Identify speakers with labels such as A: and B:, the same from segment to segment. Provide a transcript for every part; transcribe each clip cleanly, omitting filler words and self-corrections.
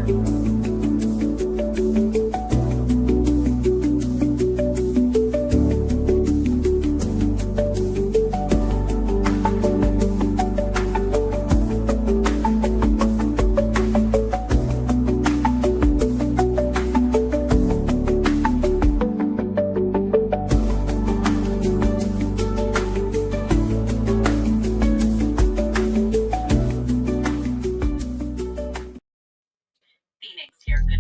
A: Kohberger. Phoenix here. Good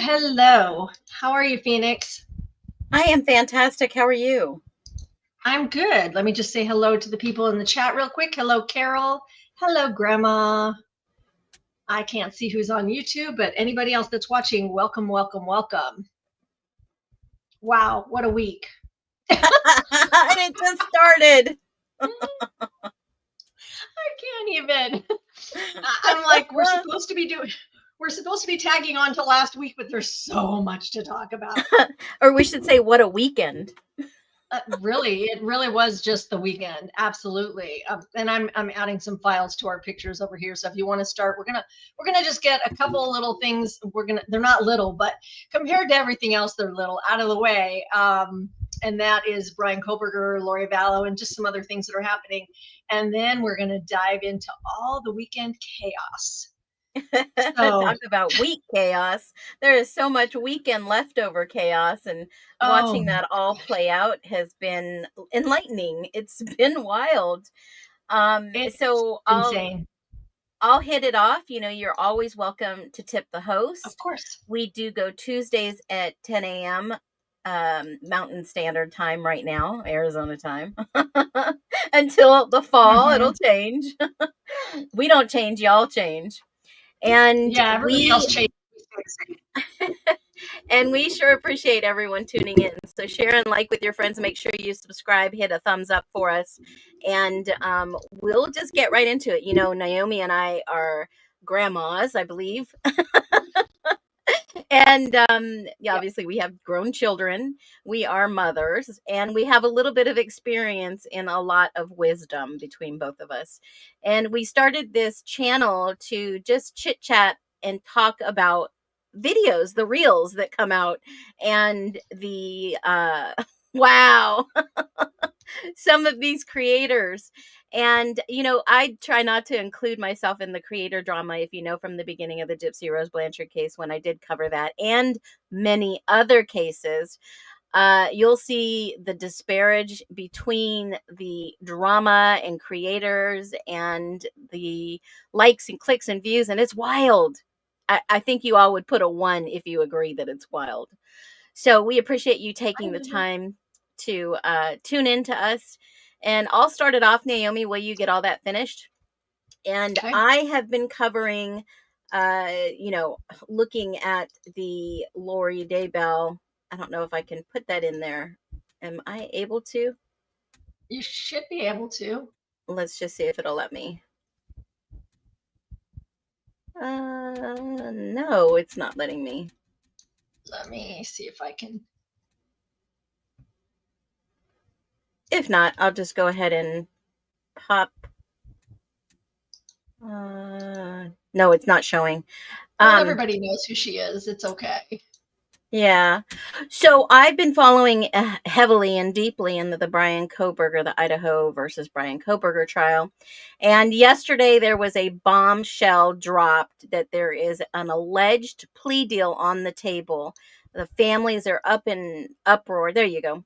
A: Hello. How are you, Phoenix?
B: I am fantastic. How are you?
A: I'm good. Let me just say hello to the people in the chat real quick. Hello, Carol. Hello, Grandma. I can't see who's on YouTube, but anybody else that's watching, welcome. Wow, what a week.
B: And it just started.
A: I can't even. I'm like, we're supposed to be tagging on to last week, but there's so much to talk about.
B: Or we should say, what a weekend.
A: It really was just the weekend. Absolutely. And I'm adding some files to our pictures over here. So if you want to start, we're gonna just get a couple of little things. They're not little, but compared to everything else, they're little out of the way. And that is Bryan Kohberger, Lori Vallow, and just some other things that are happening. And then we're gonna dive into all the weekend chaos.
B: Talk about week chaos. There is so much weekend leftover chaos, and watching that all play out has been enlightening. It's been wild.
A: It's insane.
B: I'll hit it off. You're always welcome to tip the host.
A: Of course.
B: We do go Tuesdays at 10 a.m. Mountain Standard Time right now, Arizona time. Until the fall, it'll change. We don't change, y'all change. And
A: yeah, everybody else changes.
B: And we sure appreciate everyone tuning in. So share and like with your friends. Make sure you subscribe, hit a thumbs up for us. And we'll just get right into it. Naomi and I are grandmas, I believe. And obviously we have grown children. We are mothers, and we have a little bit of experience in a lot of wisdom between both of us. And we started this channel to just chit chat and talk about videos, the reels that come out, and the wow, some of these creators. And, I try not to include myself in the creator drama, if you know from the beginning of the Gypsy Rose Blanchard case, when I did cover that and many other cases. You'll see the disparage between the drama and creators and the likes and clicks and views, and it's wild. I think you all would put a 1 if you agree that it's wild. So we appreciate you taking the time to tune in to us. And I'll start it off, Naomi, while you get all that finished. And okay. I have been covering, looking at the Lori Daybell. I don't know if I can put that in there. Am I able to?
A: You should be able to.
B: Let's just see if it'll let me. No, it's not letting me.
A: Let me see if I can.
B: If not, I'll just go ahead and pop. No, it's not showing.
A: Well, everybody knows who she is. It's okay.
B: Yeah. So I've been following heavily and deeply into the Bryan Kohberger, the Idaho versus Bryan Kohberger trial. And yesterday there was a bombshell dropped that there is an alleged plea deal on the table. The families are up in uproar. There you go.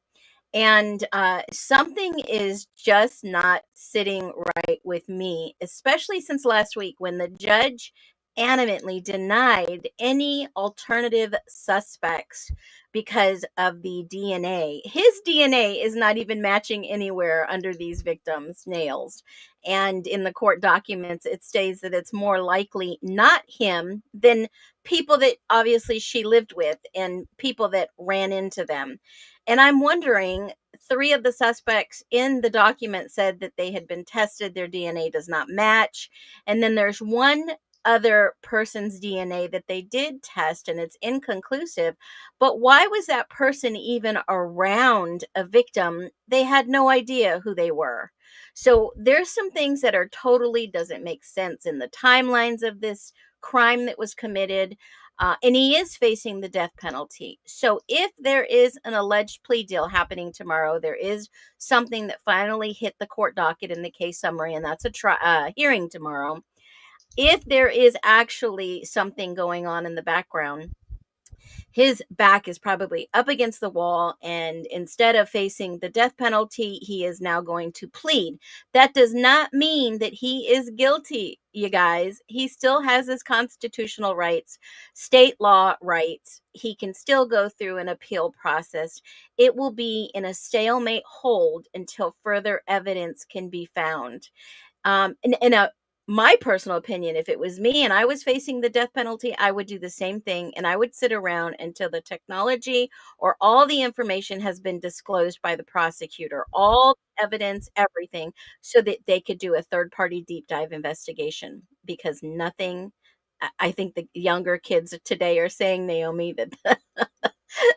B: And something is just not sitting right with me, especially since last week when the judge animately denied any alternative suspects because of the DNA. His DNA is not even matching anywhere under these victims' nails. And in the court documents, it states that it's more likely not him than people that obviously she lived with and people that ran into them. And I'm wondering, three of the suspects in the document said that they had been tested, their DNA does not match. And then there's one other person's DNA that they did test and it's inconclusive. But why was that person even around a victim? They had no idea who they were. So there's some things that are totally doesn't make sense in the timelines of this crime that was committed. And he is facing the death penalty. So if there is an alleged plea deal happening tomorrow, there is something that finally hit the court docket in the case summary, and that's a hearing tomorrow. If there is actually something going on in the background, his back is probably up against the wall, and instead of facing the death penalty, he is now going to plead. That does not mean that he is guilty, you guys. He still has his constitutional rights, state law rights. He can still go through an appeal process. It will be in a stalemate hold until further evidence can be found. And my personal opinion, if it was me and I was facing the death penalty, I would do the same thing. And I would sit around until the technology or all the information has been disclosed by the prosecutor, all evidence, everything, so that they could do a third party deep dive investigation. Because nothing, I think the younger kids today are saying, Naomi, that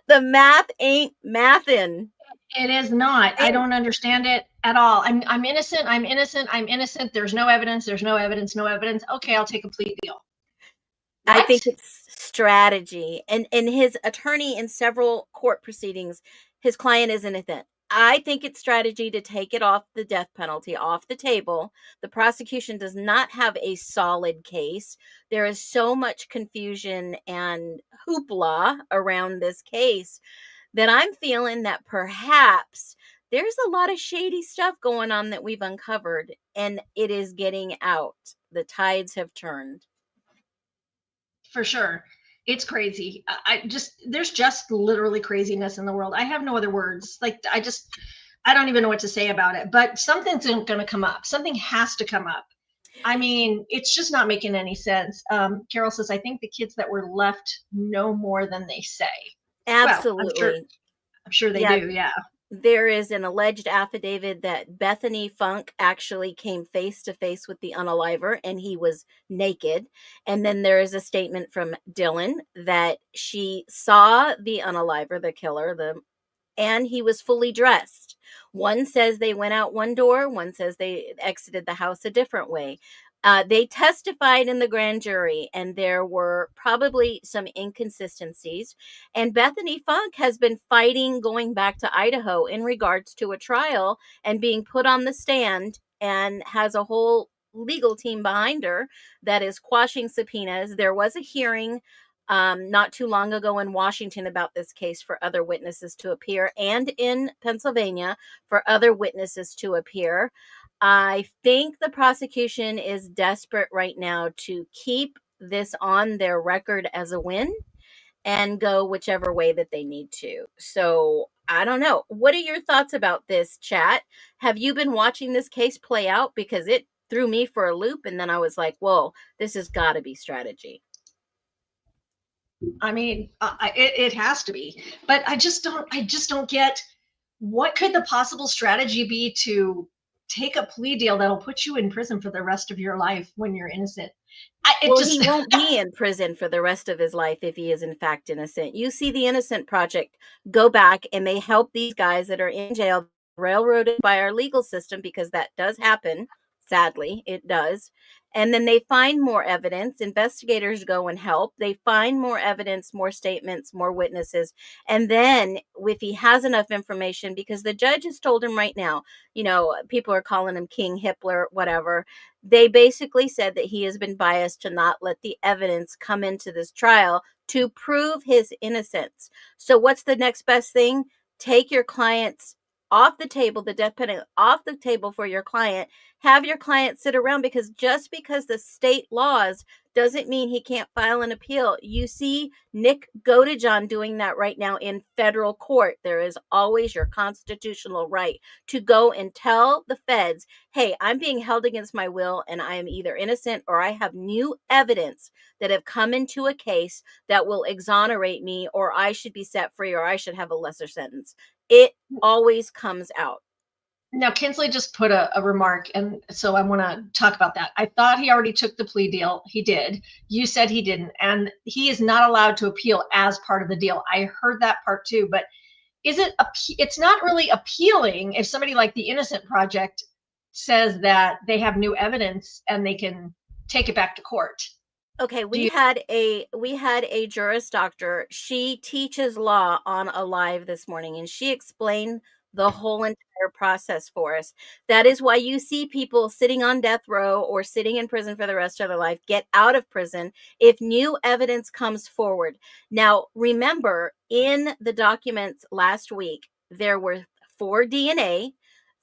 B: the math ain't mathin'.
A: It is not. I don't understand it at all. I'm innocent. I'm innocent. I'm innocent. There's no evidence. There's no evidence. No evidence. Okay, I'll take a plea deal.
B: I think
A: What?
B: it's strategy. And his attorney in several court proceedings, his client is innocent. I think it's strategy to take it off the death penalty, off the table. The prosecution does not have a solid case. There is so much confusion and hoopla around this case that I'm feeling that perhaps there's a lot of shady stuff going on that we've uncovered and it is getting out. The tides have turned.
A: For sure. It's crazy. There's just literally craziness in the world. I have no other words. Like, I don't even know what to say about it, but something's going to come up. Something has to come up. I mean, it's just not making any sense. Carol says, I think the kids that were left know more than they say.
B: Absolutely.
A: Well, I'm sure they do. Yeah.
B: There is an alleged affidavit that Bethany Funk actually came face to face with the unaliver and he was naked. And then there is a statement from Dylan that she saw the unaliver, the killer, and he was fully dressed. One says they went out one door, one says they exited the house a different way. They testified in the grand jury, and there were probably some inconsistencies. And Bethany Funk has been fighting going back to Idaho in regards to a trial and being put on the stand, and has a whole legal team behind her that is quashing subpoenas. There was a hearing not too long ago in Washington about this case for other witnesses to appear, and in Pennsylvania for other witnesses to appear. I think the prosecution is desperate right now to keep this on their record as a win and go whichever way that they need to. So I don't know. What are your thoughts about this, chat? Have you been watching this case play out? Because it threw me for a loop, and then I was like, whoa, this has got to be strategy.
A: I mean, it has to be, but I just don't get what could the possible strategy be to take a plea deal that'll put you in prison for the rest of your life when you're innocent.
B: He won't be in prison for the rest of his life if he is in fact innocent. You see the Innocent Project go back and they help these guys that are in jail, railroaded by our legal system, because that does happen. Sadly, it does. And then they find more evidence. Investigators go and help. They find more evidence, more statements, more witnesses. And then if he has enough information, because the judge has told him right now, people are calling him King Hitler, whatever. They basically said that he has been biased to not let the evidence come into this trial to prove his innocence. So what's the next best thing? Take your client's off the table, the death penalty off the table for your client. Have your client sit around, because just because the state laws doesn't mean he can't file an appeal. You see Nick Godejohn doing that right now in federal court. There is always your constitutional right to go and tell the feds, hey, I'm being held against my will and I am either innocent or I have new evidence that have come into a case that will exonerate me, or I should be set free, or I should have a lesser sentence. It always comes out.
A: Now, Kinsley just put a remark, and so I want to talk about that. I thought he already took the plea deal. He did. You said he didn't, and he is not allowed to appeal as part of the deal. I heard that part too, but it's not really appealing if somebody like the Innocent Project says that they have new evidence and they can take it back to court.
B: Okay, we had a Juris Doctor. She teaches law on Alive this morning, and she explained the whole entire process for us. That is why you see people sitting on death row or sitting in prison for the rest of their life get out of prison if new evidence comes forward. Now, remember, in the documents last week, there were 4 DNA.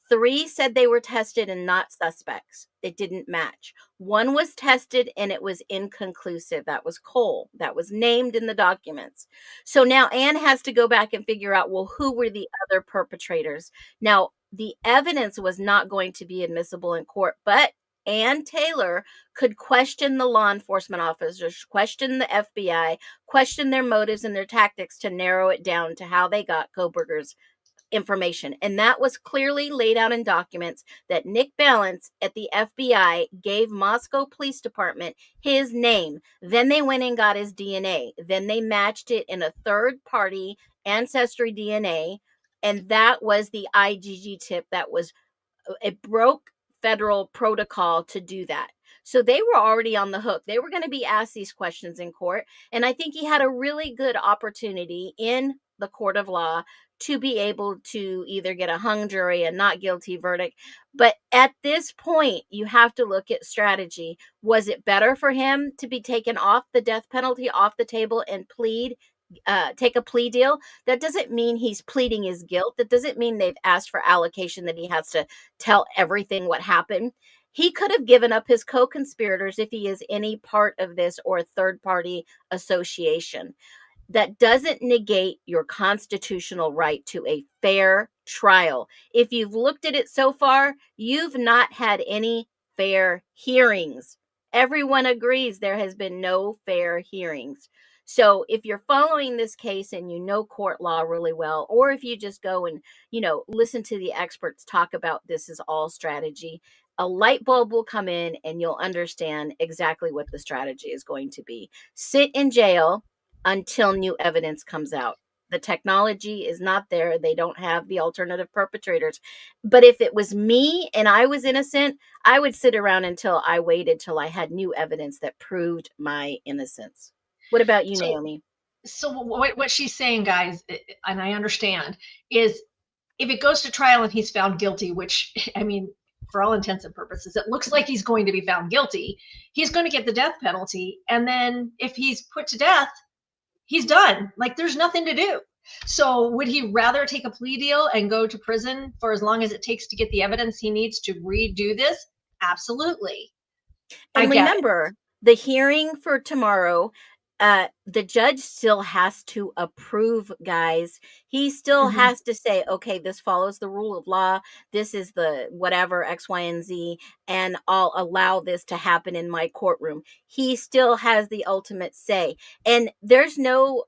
B: 3 said they were tested and not suspects. It didn't match. 1 was tested and it was inconclusive. That was Cole. That was named in the documents. So now Anne has to go back and figure out, well, who were the other perpetrators? Now, the evidence was not going to be admissible in court, but Ann Taylor could question the law enforcement officers, question the FBI, question their motives and their tactics to narrow it down to how they got Kohberger's information. And that was clearly laid out in documents that Nick Balance at the FBI gave Moscow Police Department his name. Then they went and got his DNA. Then they matched it in a third party ancestry DNA. And that was the IgG tip it broke federal protocol to do that. So they were already on the hook. They were going to be asked these questions in court. And I think he had a really good opportunity in the court of law to be able to either get a hung jury, a not guilty verdict. But at this point, you have to look at strategy. Was it better for him to be taken off the death penalty, off the table, and take a plea deal? That doesn't mean he's pleading his guilt. That doesn't mean they've asked for allocation, that he has to tell everything what happened. He could have given up his co-conspirators if he is any part of this or a third-party association. That doesn't negate your constitutional right to a fair trial. If you've looked at it so far, you've not had any fair hearings. Everyone agrees there has been no fair hearings. So if you're following this case and you know court law really well, or if you just go and, listen to the experts talk about this is all strategy, a light bulb will come in and you'll understand exactly what the strategy is going to be. Sit in jail until new evidence comes out. The technology is not there. They don't have the alternative perpetrators. But if it was me and I was innocent, I would sit around until I waited till I had new evidence that proved my innocence. What about you, Naomi?
A: So what she's saying, guys, and I understand, is if it goes to trial and he's found guilty, which, I mean, for all intents and purposes, it looks like he's going to be found guilty, he's going to get the death penalty. And then if he's put to death, he's done. Like, there's nothing to do. So would he rather take a plea deal and go to prison for as long as it takes to get the evidence he needs to redo this? Absolutely.
B: And remember, the hearing for tomorrow, the judge still has to approve, guys. He still has to say, okay, this follows the rule of law. This is the whatever X, Y, and Z, and I'll allow this to happen in my courtroom. He still has the ultimate say. And there's no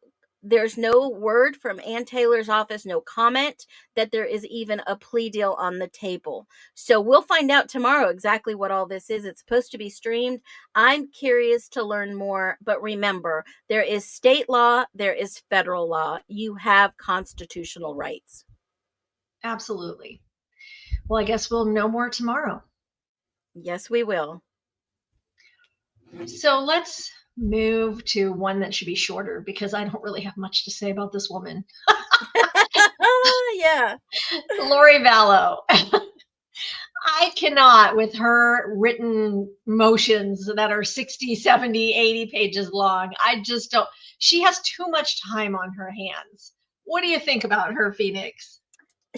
B: word from Ann Taylor's office, no comment that there is even a plea deal on the table. So we'll find out tomorrow exactly what all this is. It's supposed to be streamed. I'm curious to learn more, but remember, there is state law, there is federal law. You have constitutional rights.
A: Absolutely. Well, I guess we'll know more tomorrow.
B: Yes, we will.
A: So let's move to one that should be shorter, because I don't really have much to say about this woman.
B: Yeah.
A: Lori Vallow. I cannot, with her written motions that are 60, 70, 80 pages long. I just don't. She has too much time on her hands. What do you think about her, Phoenix?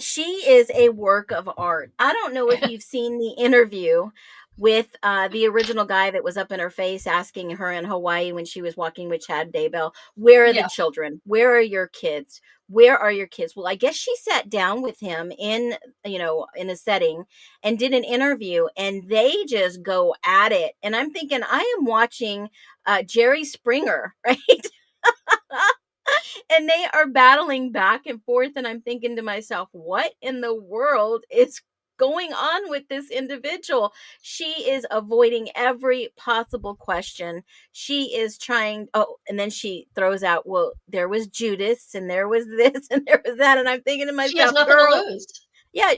B: she is a work of art. I don't know if you've seen the interview with the original guy that was up in her face asking her in Hawaii when she was walking with Chad Daybell, where are the
A: Yeah.
B: children? Where are your kids? Where are your kids? Well, I guess she sat down with him in, in a setting and did an interview, and they just go at it. And I'm thinking, I am watching Jerry Springer, right? And they are battling back and forth, and I'm thinking to myself, what in the world is going on with this individual? She is avoiding every possible question. She is trying, and then she throws out, well, there was Judas and there was this and there was that, and I'm thinking to
A: She has
B: myself,
A: nothing to
B: girl,
A: lose.
B: yeah,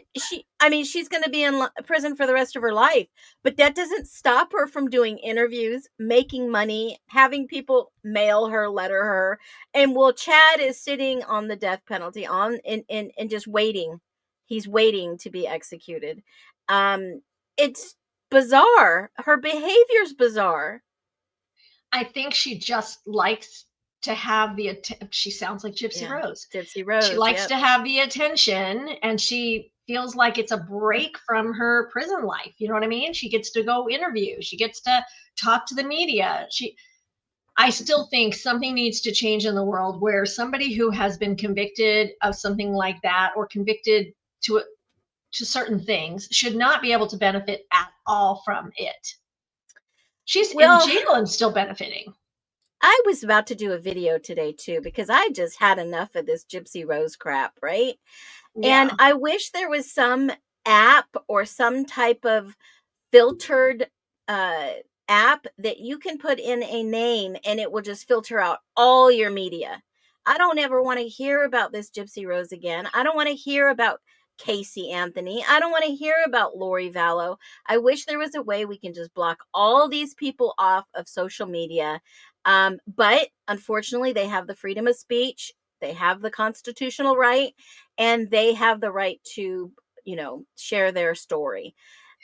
B: she's going to be in prison for the rest of her life, but that doesn't stop her from doing interviews, making money, having people mail her, letter her. And while Chad is sitting on the death penalty and just waiting, he's waiting to be executed. It's bizarre. Her behavior's bizarre.
A: I think she just likes to have she sounds like Gypsy
B: Yeah.
A: Rose.
B: Gypsy
A: She
B: Rose.
A: likes
B: Yep.
A: to have the attention, and she feels like it's a break from her prison life. You know what I mean? She gets to go interview. She gets to talk to the media. I still think something needs to change in the world where somebody who has been convicted of something like that, or convicted to certain things, should not be able to benefit at all from it. She's in
B: Well,
A: jail and still benefiting.
B: I was about to do a video today too, because I just had enough of this Gypsy Rose crap, right?
A: Yeah.
B: And I wish there was some app or some type of filtered app that you can put in a name and it will just filter out all your media. I don't ever want to hear about this Gypsy Rose again. I don't want to hear about Casey Anthony. I don't want to hear about Lori Vallow. I wish there was a way we can just block all these people off of social media. But unfortunately, they have the freedom of speech. They have the constitutional right, and they have the right to, share their story.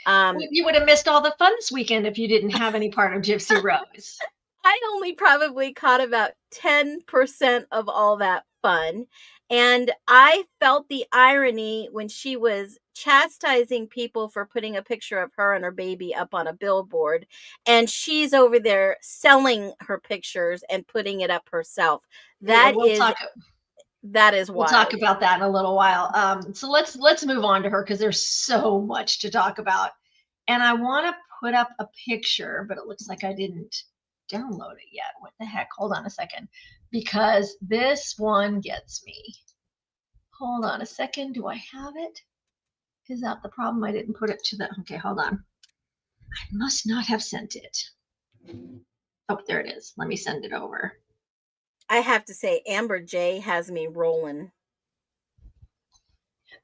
A: You would have missed all the fun this weekend if you didn't have any part of Gypsy Rose.
B: I only probably caught about 10% of all that fun. And I felt the irony when she was chastising people for putting a picture of her and her baby up on a billboard. And she's over there selling her pictures and putting it up herself.
A: Yeah,
B: That is
A: we'll talk
B: wild.
A: about that in a little while. So let's move on to her, because there's so much to talk about. And I want to put up a picture, but it looks like I didn't download it yet. What the heck? Hold on a second, because this one gets me. Hold on a second. Do I have it? Is that the problem? I didn't put it to the, okay, hold on. I must not have sent it. Oh, there it is. Let me send it over.
B: I have to say, Amber J has me rolling.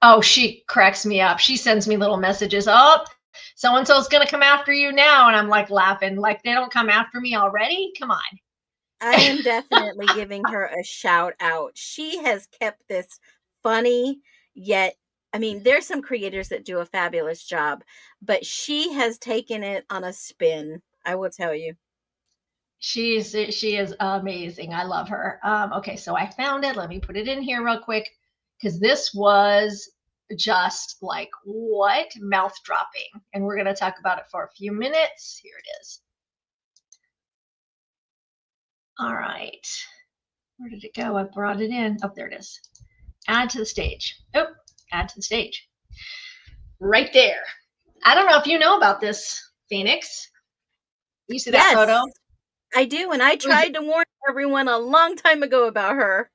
A: Oh, she cracks me up. She sends me little messages. Oh, so-and-so's going to come after you now. And I'm like laughing, like, they don't come after me already? Come on.
B: I am definitely giving her a shout out. She has kept this funny, yet, I mean, there's some creators that do a fabulous job, but she has taken it on a spin, I will tell you.
A: She is amazing. I love her. Okay, so I found it. Let me put it in here real quick, because this was just like, what? Mouth dropping. And we're going to talk about it for a few minutes. Here it is. All right. Where did it go? I brought it in. Oh, there it is. Add to the stage. Oh, add to the stage. Right there. I don't know if you know about this, Phoenix. You see that photo?
B: I do, and I tried to warn everyone a long time ago about her.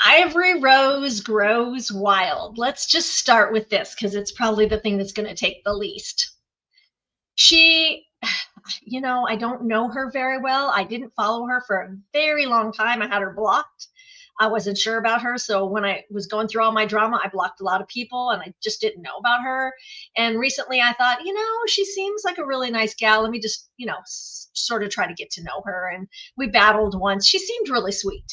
A: Ivory Rose grows wild. Let's just start with this, because it's probably the thing that's going to take the least. She, I don't know her very well. I didn't follow her for a very long time. I had her blocked. I wasn't sure about her. So when I was going through all my drama, I blocked a lot of people, and I just didn't know about her. And recently I thought, she seems like a really nice gal. Let me just, sort of try to get to know her. And we battled once. She seemed really sweet.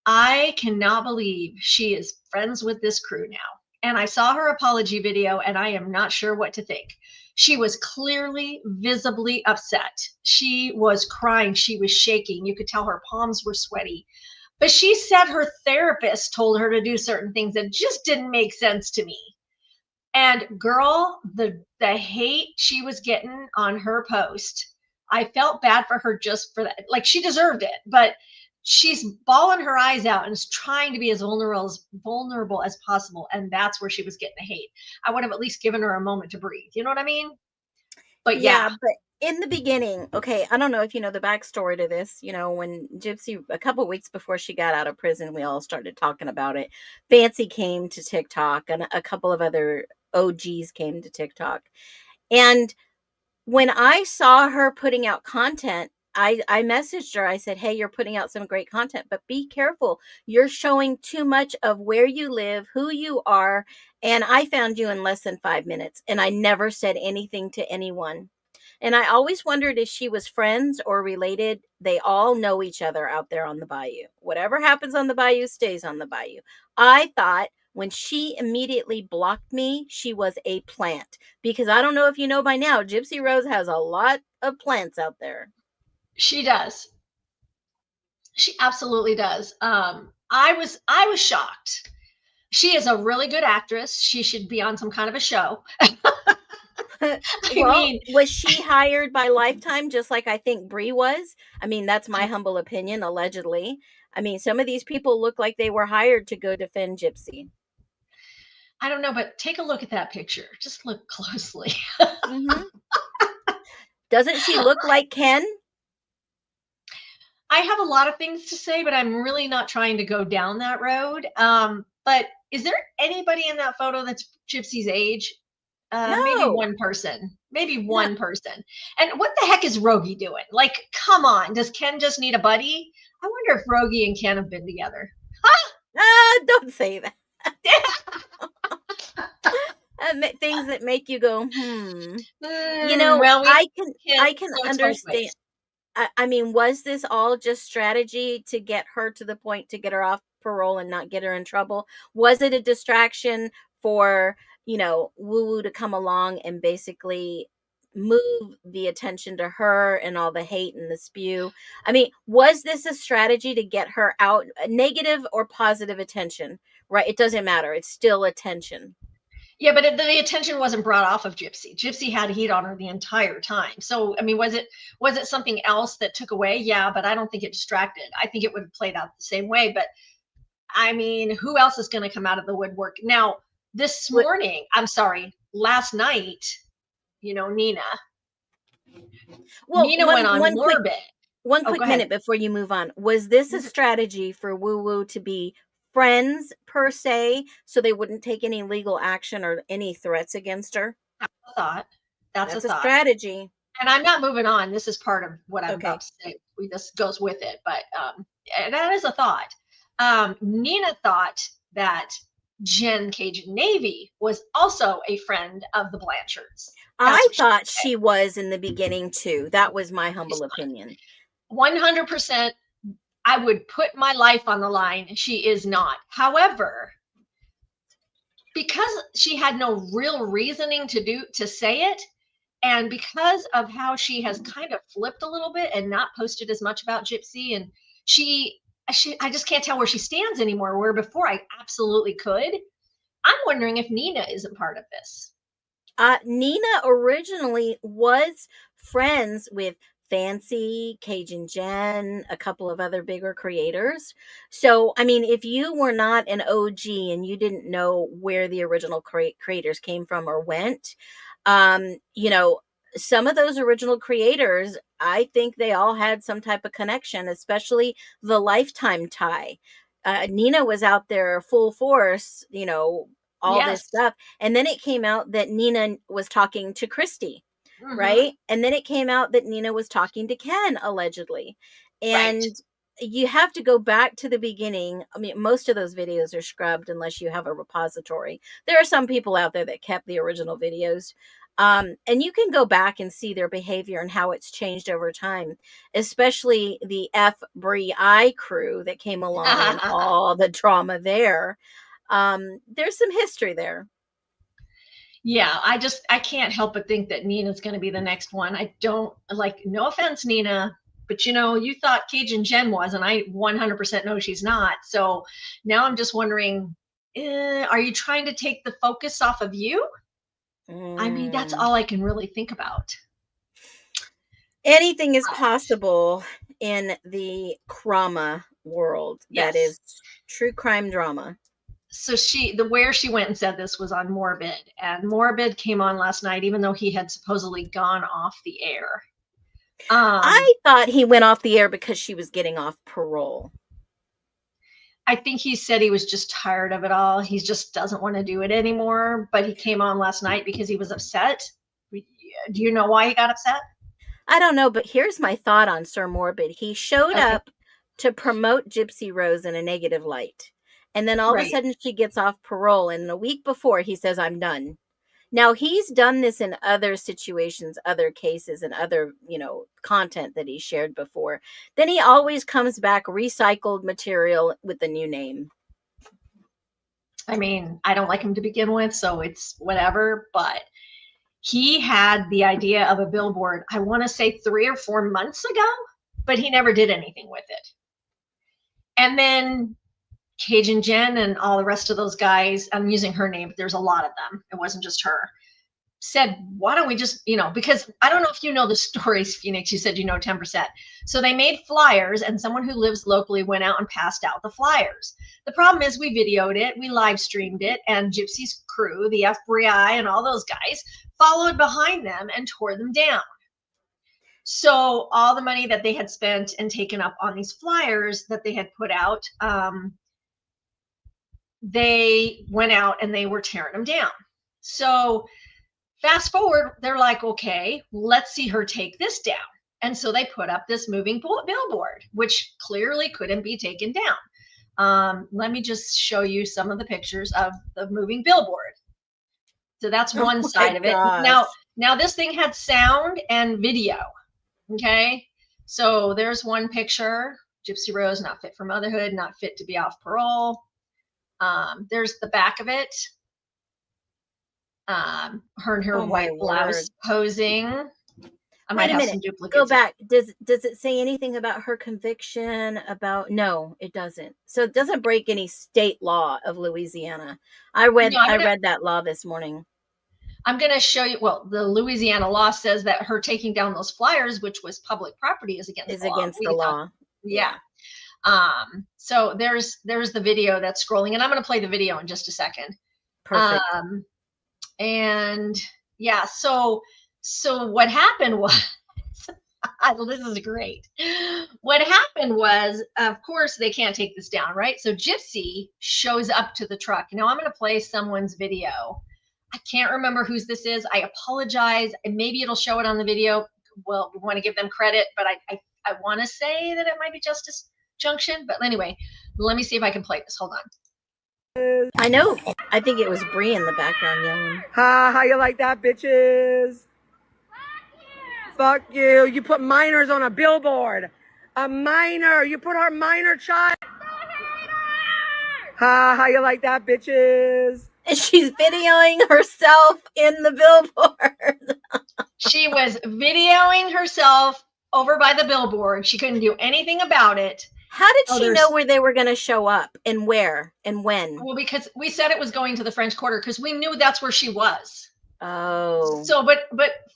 A: I cannot believe she is friends with this crew now. And I saw her apology video, and I am not sure what to think. She was clearly, visibly upset. She was crying. She was shaking. You could tell her palms were sweaty. But she said her therapist told her to do certain things that just didn't make sense to me. And girl, the hate she was getting on her post, I felt bad for her just for that. Like she deserved it, but she's bawling her eyes out and is trying to be as vulnerable as possible. And that's where she was getting the hate. I would have at least given her a moment to breathe. You know what I mean? But
B: Yeah,
A: yeah,
B: but in the beginning, okay, I don't know if you know the backstory to this. When Gypsy, a couple weeks before she got out of prison, we all started talking about it. Fancy came to TikTok, and a couple of other OGs came to TikTok. And when I saw her putting out content, I messaged her. I said, "Hey, you're putting out some great content, but be careful. You're showing too much of where you live, who you are, and I found you in less than 5 minutes, and I never said anything to anyone." And I always wondered if she was friends or related. They all know each other out there on the bayou. Whatever happens on the bayou stays on the bayou. I thought when she immediately blocked me, she was a plant. Because I don't know if you know by now, Gypsy Rose has a lot of plants out there.
A: she does. She absolutely does. I was shocked. She is a really good actress. She should be on some kind of a show. I
B: Well,
A: mean,
B: was she hired by Lifetime just like I think Brie was? I mean, that's my humble opinion, allegedly. I mean, some of these people look like they were hired to go defend Gypsy.
A: I don't know, but take a look at that picture. Just look closely.
B: Hmm. Doesn't she look like Ken?
A: I have a lot of things to say, but I'm really not trying to go down that road. But is there anybody in that photo that's Gypsy's age? Maybe
B: No,
A: one person. Maybe
B: no.
A: one person. And what the heck is Rogie doing? Like, come on. Does Ken just need a buddy? I wonder if Rogie and Ken have been together.
B: Don't say that. Things that make you go, hmm.
A: Well, we can't
B: I can
A: go it's both
B: understand.
A: ways.
B: I mean, was this all just strategy to get her to the point to get her off parole and not get her in trouble? Was it a distraction for, Woo Woo to come along and basically move the attention to her and all the hate and the spew? I mean, was this a strategy to get her out, negative or positive attention? Right? It doesn't matter. It's still attention.
A: Yeah, but the attention wasn't brought off of Gypsy. Gypsy had heat on her the entire time. So, I mean, was it something else that took away? Yeah, but I don't think it distracted. I think it would have played out the same way. But I mean, who else is going to come out of the woodwork now? This
B: What?
A: morning, I'm sorry, last night, Nina.
B: Well,
A: Nina went on Morbid.
B: one
A: Oh, go
B: quick
A: ahead.
B: minute before you move on. Was this a strategy for Woo Woo to be friends per se, so they wouldn't take any legal action or any threats against her?
A: That's a thought. That's a
B: That's a
A: thought.
B: strategy.
A: And I'm not moving on. This is part of what I'm
B: Okay.
A: about to say. This goes with it, but that is a thought. Nina thought that Jen Cajun Navy was also a friend of the Blanchards. That's
B: I
A: what
B: thought
A: she
B: she was in the beginning too. That was my
A: said.
B: humble opinion.
A: 100%. I would put my life on the line. She is not. However, because she had no real reasoning to say it, and because of how she has kind of flipped a little bit and not posted as much about Gypsy, and she I just can't tell where she stands anymore, where before I absolutely could. I'm wondering if Nina isn't part of this.
B: Nina originally was friends with Fancy, Cajun Jen, a couple of other bigger creators. So, I mean, if you were not an OG and you didn't know where the original creators came from or went, um, you know, some of those original creators, I think they all had some type of connection, especially the Lifetime tie. Nina was out there full force, all this
A: Yes.
B: stuff. And then it came out that Nina was talking to Christy,
A: Mm-hmm.
B: right? And then it came out that Nina was talking to Ken, allegedly.
A: Right.
B: And you have to go back to the beginning. I mean, most of those videos are scrubbed unless you have a repository. There are some people out there that kept the original videos. And you can go back and see their behavior and how it's changed over time, especially the F Brie I crew that came along and all the drama there. There's some history there.
A: Yeah, I can't help but think that Nina's going to be the next one. I don't like, no offense, Nina. But you thought Cajun Jen was, and I 100% know she's not. So now I'm just wondering, are you trying to take the focus off of you? I mean, that's all I can really think about.
B: Anything is possible in the crama world.
A: Yes.
B: That is true crime drama.
A: So where she went and said this was on Morbid, and Morbid came on last night, even though he had supposedly gone off the air.
B: I thought he went off the air because she was getting off parole.
A: I think he said he was just tired of it all. He just doesn't want to do it anymore. But he came on last night because he was upset. Do you know why he got upset?
B: I don't know, but here's my thought on Sir Morbid. He showed up to promote Gypsy Rose in a negative light. And then all of a sudden she gets off parole. And a week before he says, I'm done. Now he's done this in other situations, other cases, and other, content that he shared before. Then he always comes back recycled material with a new name.
A: I mean, I don't like him to begin with, so it's whatever, but he had the idea of a billboard, I want to say 3 or 4 months ago, but he never did anything with it. And then Cajun Jen and all the rest of those guys, I'm using her name, but there's a lot of them, it wasn't just her, said, why don't we just, because I don't know if you know the stories, Phoenix, you said 10%. So they made flyers, and someone who lives locally went out and passed out the flyers. The problem is we videoed it, we live streamed it, and Gypsy's crew, the FBI and all those guys, followed behind them and tore them down. So all the money that they had spent and taken up on these flyers that they had put out, they went out and they were tearing them down. So fast forward, they're like, okay, let's see her take this down. And so they put up this moving billboard, which clearly couldn't be taken down. Let me just show you some of the pictures of the moving billboard. So that's one side of it. Now this thing had sound and video. Okay. So there's one picture, Gypsy Rose, not fit for motherhood, not fit to be off parole. There's the back of it. Her in her white blouse posing. I might have some duplicates.
B: Go back. Does it say anything about her conviction? No, it doesn't. So it doesn't break any state law of Louisiana. I read that law this morning.
A: I'm going to show you. Well, the Louisiana law says that her taking down those flyers, which was public property, is against the law. Yeah. So there's the video that's scrolling, and I'm going to play the video in just a second.
B: Perfect.
A: And yeah, so what happened was, this is great. What happened was, of course, they can't take this down, right? So Gypsy shows up to the truck. Now I'm going to play someone's video. I can't remember whose this is. I apologize. And maybe it'll show it on the video. Well, we want to give them credit, but I want to say that it might be Justice Junction. But anyway, let me see if I can play this. Hold on.
B: I know. I think it was Bree in the background yelling.
C: Ha, how you like that, bitches? Fuck you. You put minors on a billboard. A minor. You put her minor child. Ha, how you like that, bitches?
B: And she's videoing herself in the billboard.
A: She was videoing herself over by the billboard. She couldn't do anything about it.
B: How did she know where they were going to show up and where and when?
A: Well, because we said it was going to the French Quarter because we knew that's where she was.
B: Oh.
A: So, but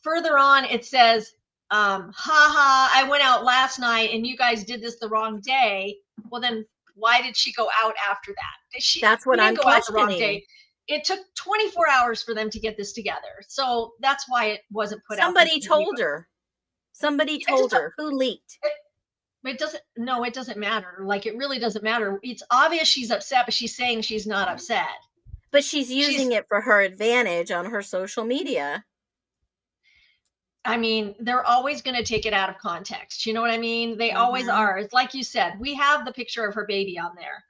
A: further on it says, I went out last night and you guys did this the wrong day. Well, then why did she go out after that?
B: That's what I'm questioning.
A: It took 24 hours for them to get this together. So that's why it wasn't put
B: out. Somebody told her. Somebody told her. Who leaked?
A: It doesn't matter. Like, it really doesn't matter. It's obvious she's upset, but she's saying she's not upset.
B: But she's using it for her advantage on her social media.
A: I mean, they're always going to take it out of context. You know what I mean? They always are. It's like you said, we have the picture of her baby on there.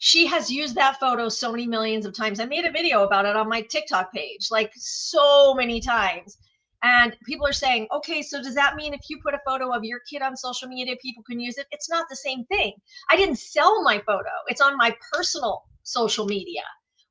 A: She has used that photo so many millions of times. I made a video about it on my TikTok page, like so many times. And people are saying, okay, so does that mean if you put a photo of your kid on social media, people can use it? It's not the same thing. I didn't sell my photo. It's on my personal social media.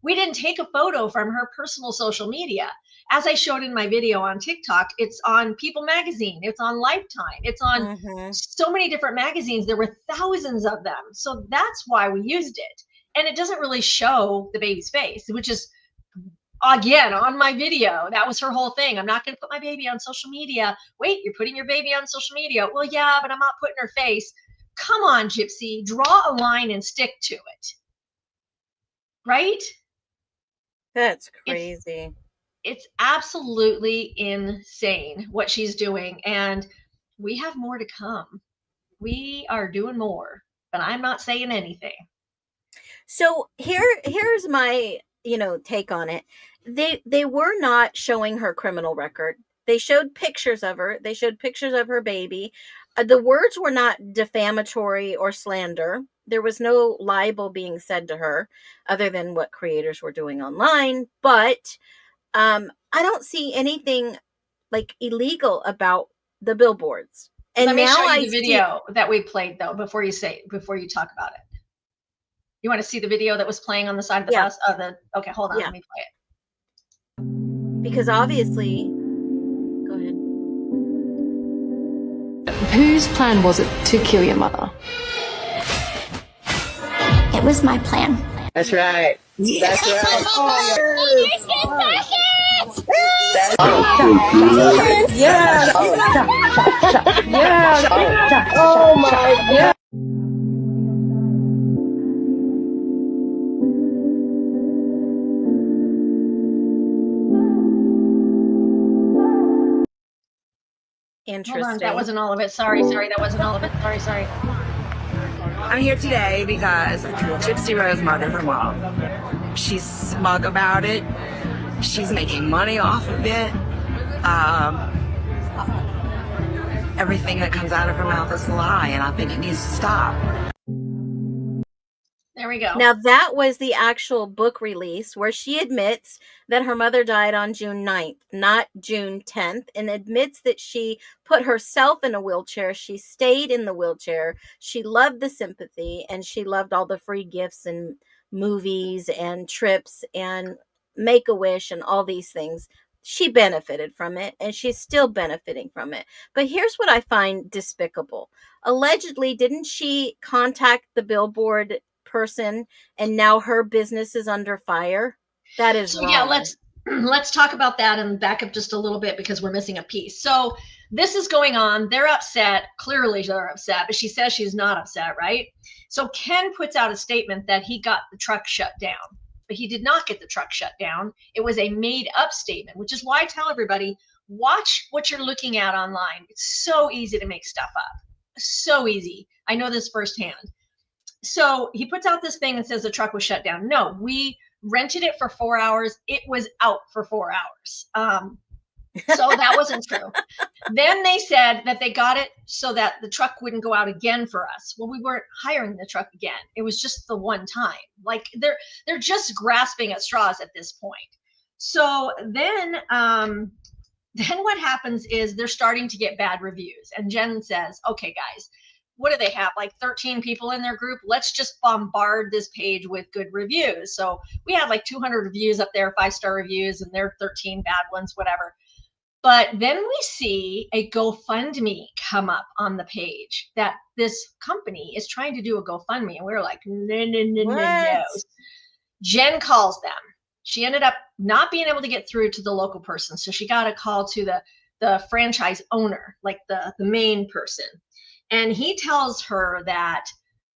A: We didn't take a photo from her personal social media. As I showed in my video on TikTok, it's on People Magazine, it's on Lifetime, it's on so many different magazines. There were thousands of them. So that's why we used it. And it doesn't really show the baby's face, which is, again, on my video, that was her whole thing. I'm not going to put my baby on social media. Wait, you're putting your baby on social media? Well, yeah, but I'm not putting her face. Come on, Gypsy, draw a line and stick to it. Right?
B: That's crazy.
A: It's absolutely insane what she's doing. And we have more to come. We are doing more, but I'm not saying anything.
B: So here's my, take on it. They were not showing her criminal record. They showed pictures of her. They showed pictures of her baby. The words were not defamatory or slander. There was no libel being said to her other than what creators were doing online. But I don't see anything like illegal about the billboards. And
A: let me
B: now
A: show you the video that we played, though, before you talk about it. You want to see the video that was playing on the side of the bus? Okay, hold on, let me play it.
B: Because obviously, go ahead.
D: Whose plan was it to kill your mother?
E: It was my plan.
C: That's right. That's right.
D: Yes. Oh my God.
B: Interesting.
A: Hold on, that wasn't all of it. Sorry, that wasn't all of it. Sorry.
C: I'm here today because Gypsy Rose's mother-in-law, she's smug about it. She's making money off of it. Everything that comes out of her mouth is a lie, and I think it needs to stop.
A: There we go.
B: Now, that was the actual book release where she admits that her mother died on June 9th, not June 10th, and admits that she put herself in a wheelchair. She stayed in the wheelchair. She loved the sympathy, and she loved all the free gifts and movies and trips and Make-A-Wish and all these things. She benefited from it, and she's still benefiting from it. But here's what I find despicable. Allegedly, didn't she contact the billboard person, and now her business is under fire? That is wrong.
A: Yeah, let's talk about that and back up just a little bit because we're missing a piece. So this is going on. They're upset. Clearly they're upset, but she says she's not upset, right? So Ken puts out a statement that he got the truck shut down, but he did not get the truck shut down. It was a made up statement, which is why I tell everybody, watch what you're looking at online. It's so easy to make stuff up. So easy. I know this firsthand. So he puts out this thing and says the truck was shut down. No, we rented it for 4 hours. It was out for 4 hours. So that wasn't true. Then they said that they got it so that the truck wouldn't go out again for us. Well, we weren't hiring the truck again. It was just the one time. Like they're just grasping at straws at this point. So then what happens is they're starting to get bad reviews. And Jen says, okay, guys, what do they have? Like 13 people in their group? Let's just bombard this page with good reviews. So we had like 200 reviews up there, 5-star reviews, and there are 13 bad ones, whatever. But then we see a GoFundMe come up on the page that this company is trying to do a GoFundMe. And we were like, no. Jen calls them. She ended up not being able to get through to the local person. So she got a call to the franchise owner, like the main person. And he tells her that,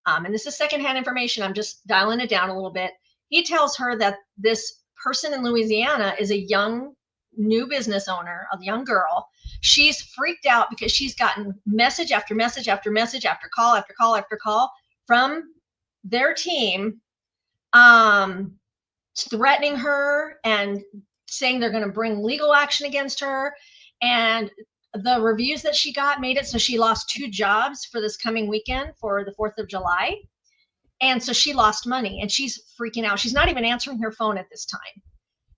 A: and this is secondhand information, I'm just dialing it down a little bit. He tells her that this person in Louisiana is a young, new business owner, a young girl. She's freaked out because she's gotten message after message after message after call after call after call from their team, threatening her and saying they're going to bring legal action against her. And the reviews that she got made it so she lost 2 jobs for this coming weekend for the 4th of July. And so she lost money and she's freaking out. She's not even answering her phone at this time.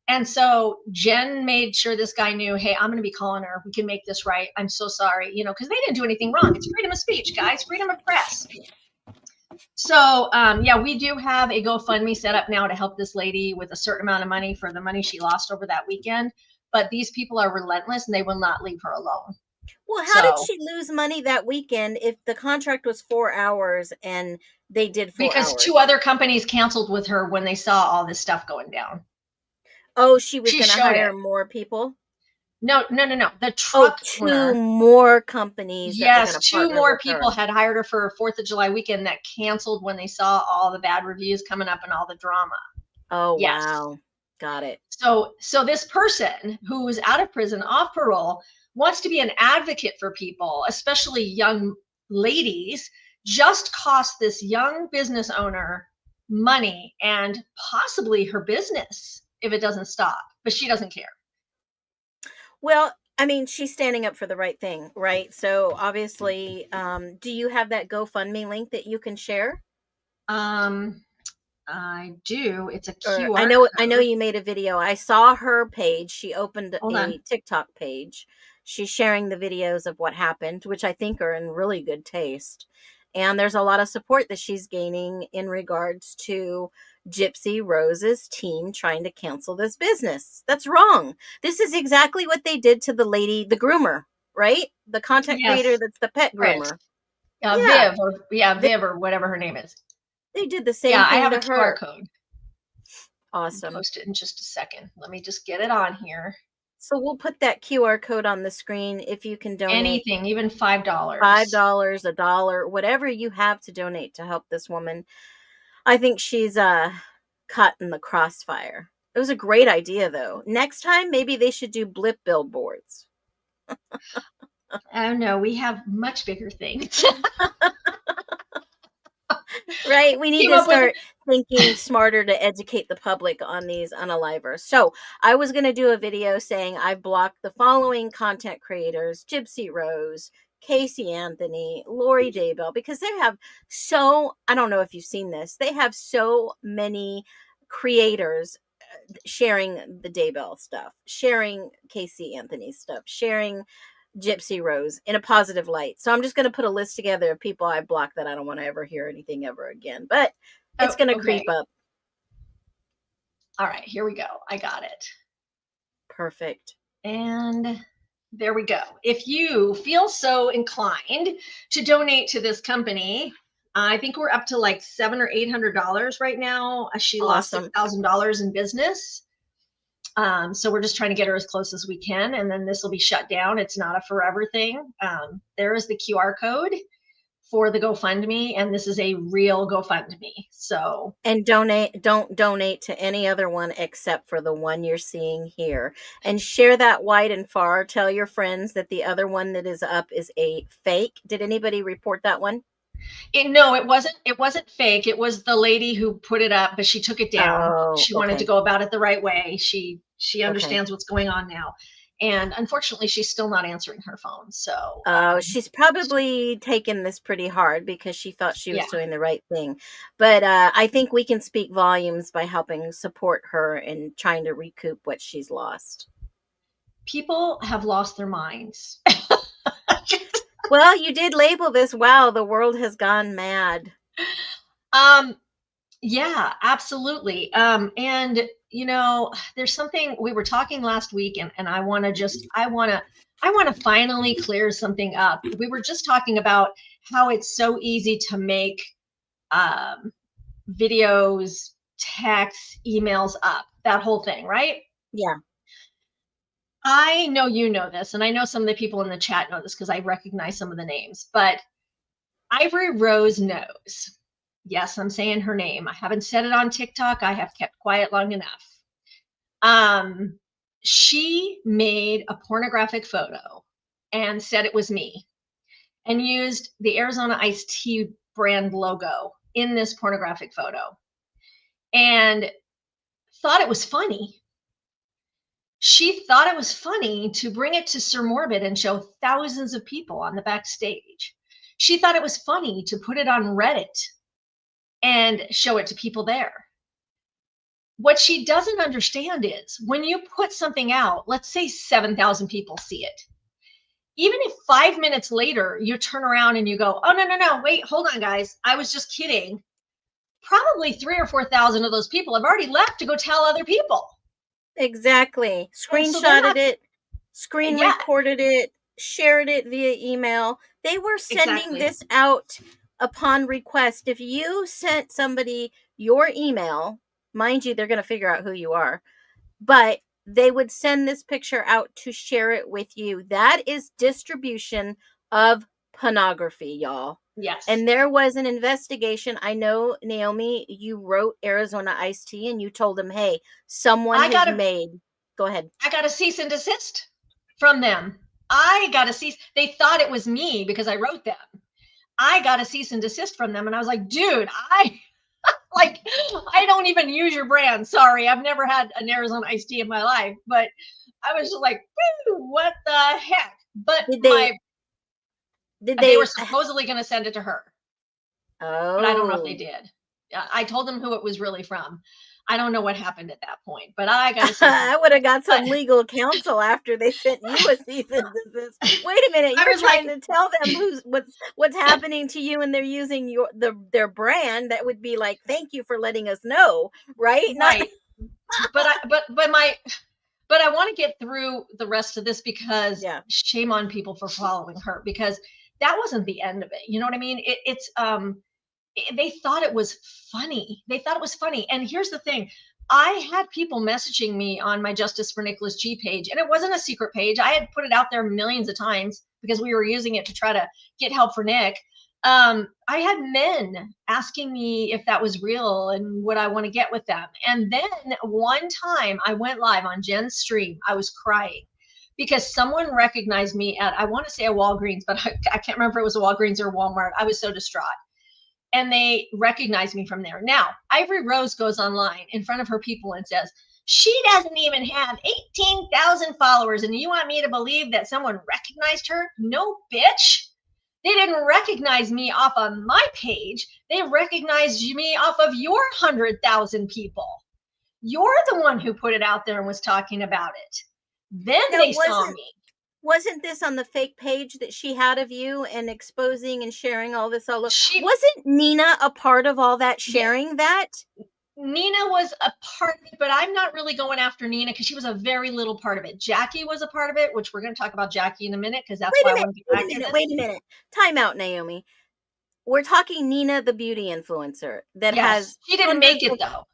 A: And so Jen made sure this guy knew, hey, I'm going to be calling her. We can make this right. I'm so sorry, because they didn't do anything wrong. It's freedom of speech, guys, freedom of press. So, yeah, we do have a GoFundMe set up now to help this lady with a certain amount of money for the money she lost over that weekend. But these people are relentless and they will not leave her alone.
B: Well, how did
A: So,
B: she lose money that weekend if the contract was 4 hours and they did 4 hours?
A: because two other companies canceled with her when they saw all this stuff going down.
B: Oh, she was
A: She
B: going to
A: showed
B: hire
A: it.
B: more people?
A: No. The
B: Oh,
A: truck
B: two
A: owner.
B: more companies that were going
A: Yes,
B: to
A: two
B: partner
A: more
B: with
A: people
B: her.
A: had hired her for a 4th of July weekend that canceled when they saw all the bad reviews coming up and all the drama.
B: Oh,
A: Yes.
B: wow. Got it.
A: So this person who is out of prison, off parole, wants to be an advocate for people, especially young ladies, just cost this young business owner money and possibly her business if it doesn't stop. But she doesn't care.
B: Well, I mean, she's standing up for the right thing, right? So obviously, do you have that GoFundMe link that you can share?
A: I do. It's a
B: Or
A: QR
B: I know
A: code.
B: you made a video. I saw her page. She opened
A: Hold
B: a
A: on.
B: TikTok page. She's sharing the videos of what happened, which I think are in really good taste. And there's a lot of support that she's gaining in regards to Gypsy Rose's team trying to cancel this business. That's wrong. This is exactly what they did to the lady, the groomer, right? The content creator
A: Yes.
B: that's the pet
A: Right.
B: groomer.
A: Viv or whatever her name is.
B: They did the same
A: Yeah, I
B: thing
A: have
B: to
A: a QR
B: her.
A: code.
B: Awesome.
A: I'll post it in just a second. Let me just get it on here.
B: So we'll put that QR code on the screen if you can donate.
A: Anything, even $5.
B: $5, $1, whatever you have to donate to help this woman. I think she's caught in the crossfire. It was a great idea, though. Next time, maybe they should do blip billboards.
A: I don't know. We have much bigger things.
B: Right? We need
A: Came
B: to
A: up with-
B: start thinking smarter to educate the public on these unalivers. So I was going to do a video saying I blocked the following content creators: Gypsy Rose, Casey Anthony, Lori Daybell, because they have I don't know if you've seen this, they have so many creators sharing the Daybell stuff, sharing Casey Anthony stuff, sharing Gypsy Rose in a positive light. So I'm just going to put a list together of people I blocked that I don't want to ever hear anything ever again. But it's going to creep up.
A: All right, here we go. I got it.
B: Perfect.
A: And there we go. If you feel so inclined to donate to this company, I think we're up to like $700 or $800 right now. She lost $6,000 in business. So we're just trying to get her as close as we can, and then this will be shut down. It's not a forever thing. There is the QR code for the GoFundMe, and this is a real GoFundMe. So,
B: and don't donate to any other one except for the one you're seeing here, and share that wide and far. Tell your friends that the other one that is up is a fake. Did anybody report that one?
A: No, it wasn't fake. It was the lady who put it up, but she took it down. She wanted to go about it the right way. She understands what's going on now. And unfortunately, she's still not answering her phone. So
B: she's probably taken this pretty hard because she thought she was doing the right thing. But I think we can speak volumes by helping support her in trying to recoup what she's lost.
A: People have lost their minds.
B: Well, you did label this, wow, the world has gone mad.
A: Yeah, absolutely. And you know, there's something we were talking last week, and I want to finally clear something up. We were just talking about how it's so easy to make videos, texts, emails up, that whole thing, right?
B: Yeah.
A: I know you know this, and I know some of the people in the chat know this because I recognize some of the names, but Ivory Rose knows. Yes, I'm saying her name. I haven't said it on TikTok. I have kept quiet long enough. She made a pornographic photo and said it was me and used the Arizona Iced Tea brand logo in this pornographic photo and thought it was funny. She thought it was funny to bring it to Sir Morbid and show thousands of people on the backstage. She thought it was funny to put it on Reddit and show it to people there. What she doesn't understand is when you put something out, let's say 7,000 people see it. even if 5 minutes later you turn around and you go, oh, no, wait, hold on, guys, I was just kidding. Probably 3,000 or 4,000 of those people have already left to go tell other people.
B: Exactly. Screenshotted it, screen recorded it, shared it via email. They were sending this out upon request. If you sent somebody your email, mind you, they're going to figure out who you are, but they would send this picture out to share it with you. That is distribution of pornography, y'all.
A: Yes.
B: And there was an investigation. I know, Naomi, you wrote Arizona Iced Tea and you told them, hey, someone has made. Go ahead.
A: I got a cease and desist from them. I got a cease. They thought it was me because I wrote them. I got a cease and desist from them. And I was like, dude, I don't even use your brand. Sorry, I've never had an Arizona Iced Tea in my life. But I was just like, what the heck? But they were supposedly going to send it to her.
B: Oh.
A: But I don't know if they did. I told them who it was really from. I don't know what happened at that point, but I got to say,
B: I would have got some legal counsel after they sent you a cease and desist. Wait a minute, you're trying to tell them what's happening to you, and they're using their brand. That would be like, thank you for letting us know, right?
A: Right. But I want to get through the rest of this because shame on people for following her, because that wasn't the end of it. You know what I mean? They thought it was funny. And here's the thing. I had people messaging me on my Justice for Nicholas G page, and it wasn't a secret page. I had put it out there millions of times because we were using it to try to get help for Nick. I had men asking me if that was real and would I want to get with them. And then one time I went live on Jen's stream. I was crying because someone recognized me at, I want to say a Walgreens, but I can't remember if it was a Walgreens or Walmart. I was so distraught. And they recognized me from there. Now, Ivory Rose goes online in front of her people and says, she doesn't even have 18,000 followers. And you want me to believe that someone recognized her? No, bitch. They didn't recognize me off of my page. They recognized me off of your 100,000 people. You're the one who put it out there and was talking about it. Then they saw me.
B: Wasn't this on the fake page that she had of you and exposing and sharing all this all over? Wasn't Nina a part of all that, sharing that?
A: Nina was a part of it, but I'm not really going after Nina because she was a very little part of it. Jackie was a part of it, which we're going to talk about Jackie in a minute because that's why I want to get back to this.
B: Wait a minute. Time out, Naomi. We're talking Nina, the beauty influencer that has.
A: She didn't make it though.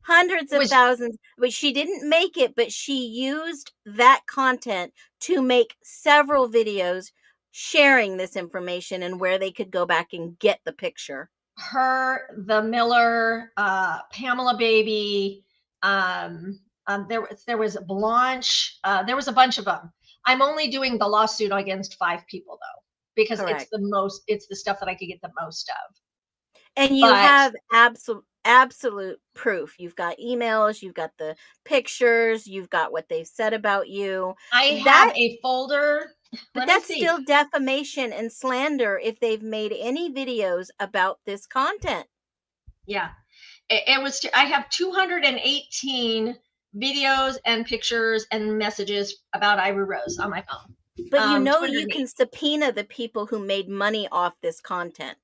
B: Hundreds of thousands, but she didn't make it, but she used that content to make several videos sharing this information and where they could go back and get the picture.
A: Her, the Miller, Pamela Baby, there was Blanche, there was a bunch of them. I'm only doing the lawsuit against 5 people though, because it's the stuff that I could get the most of.
B: And you have absolute proof. You've got emails, you've got the pictures, you've got what they've said about you.
A: I have a folder.
B: But that's still defamation and slander if they've made any videos about this content.
A: Yeah. It was, I have 218 videos and pictures and messages about Ivory Rose on my phone.
B: But you can subpoena the people who made money off this content.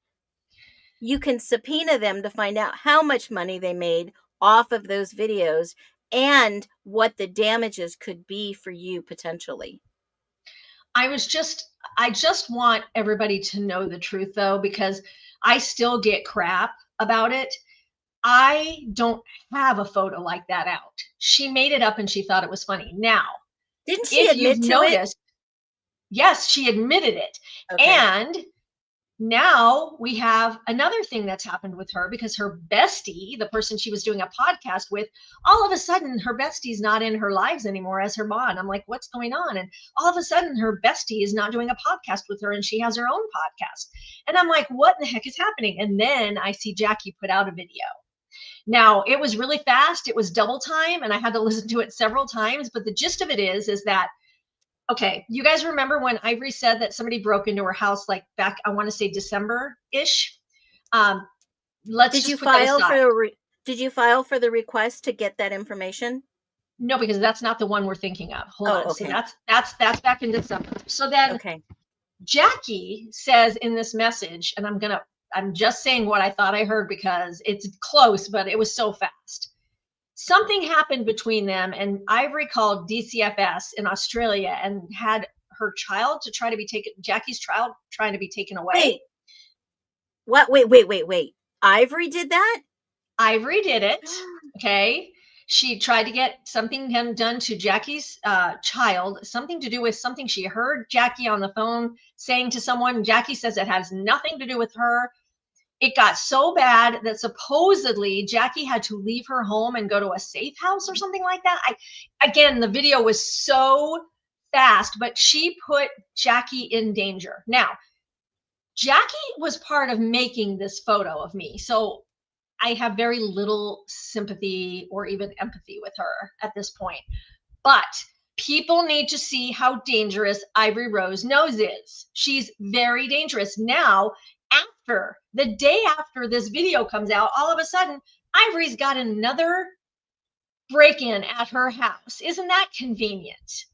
B: You can subpoena them to find out how much money they made off of those videos and what the damages could be for you potentially.
A: I just want everybody to know the truth though, because I still get crap about it. I don't have a photo like that out. She made it up and she thought it was funny. Now,
B: didn't she admit to it?
A: Yes, she admitted it. Okay. And now we have another thing that's happened with her because her bestie, the person she was doing a podcast with, all of a sudden her bestie's not in her lives anymore as her bond. I'm like, what's going on? And all of a sudden her bestie is not doing a podcast with her and she has her own podcast. And I'm like, what in the heck is happening? And then I see Jackie put out a video. Now it was really fast. It was double time and I had to listen to it several times. But the gist of it is that, okay, you guys remember when Ivory said that somebody broke into her house like back, I want to say December-ish?
B: Did you file for the request to get that information?
A: No, because that's not the one we're thinking of. Hold on.
B: Okay.
A: So that's back in December. So then Jackie says in this message, and I'm just saying what I thought I heard because it's close, but it was so fast. Something happened between them, and Ivory called DCFS in Australia and had her child to try to be taken, Jackie's child trying to be taken away.
B: Wait. What? Wait. Ivory did that?
A: Ivory did it. Okay. She tried to get something done to Jackie's child, something to do with something she heard Jackie on the phone saying to someone. Jackie says it has nothing to do with her. It got so bad that supposedly Jackie had to leave her home and go to a safe house or something like that. Again, the video was so fast, but she put Jackie in danger. Now, Jackie was part of making this photo of me. So I have very little sympathy or even empathy with her at this point. But people need to see how dangerous Ivory Rose Nose is. She's very dangerous. Now, after the day after this video comes out, all of a sudden, Ivory's got another break-in at her house. Isn't that convenient?